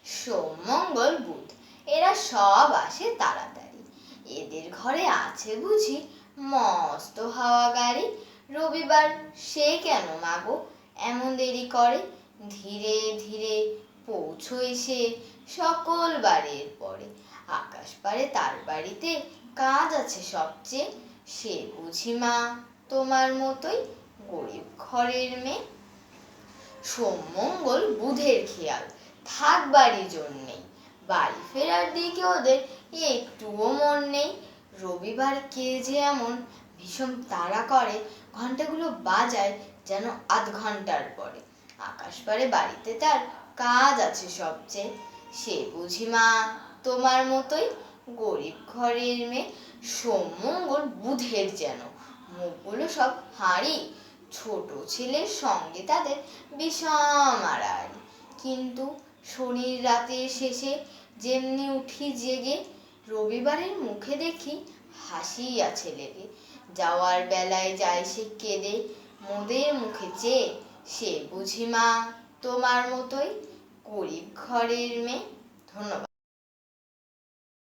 সোম মঙ্গল বুধ এরা সব আসে তাড়াতাড়ি। এদের ঘরে আছে বুঝি মস্ত হাওয়া গাড়ি। রবিবার সে কেন মাগো এমন দেরি করে? ধীরে ধীরে পৌঁছই সে সকল বারের পরে। আকাশ পারে তার বাড়িতে কাজ আছে সবচেয়ে। সে বুঝি মা তোমার মতোই গরিব ঘরের মেয়ে। সোম মঙ্গল বুধের খেয়াল থাকবারই জন্যেই। বাড়ি ফেরার দিকে ওদের একটুও মন নেই। রবিবার কে যে এমন ভীষণ তাড়া করে, ঘন্টাগুলো বাজায় যেন আধ ঘন্টার পরে। আকাশ পারে বাড়িতে তার কাজ আছে সবচেয়ে। সে বুঝি মা তোমার মতোই গরিব ঘরের মেয়ে। সোম মঙ্গল বুধের যেন মুখগুলো সব হাঁড়ি। ছোট ছেলের সঙ্গে তাদের বিষম আড়াআড়ি। কিন্তু শনির রাতের শেষে যেমনি উঠি জেগে, রবিবারের মুখে দেখি হাসি আছে লেগে। যাওয়ার বেলায় যায় সে কেঁদে মোদের মুখে চেয়ে। সে বুঝি মা তোমার মতোই গরিব ঘরের মেয়ে। ধন্যবাদ।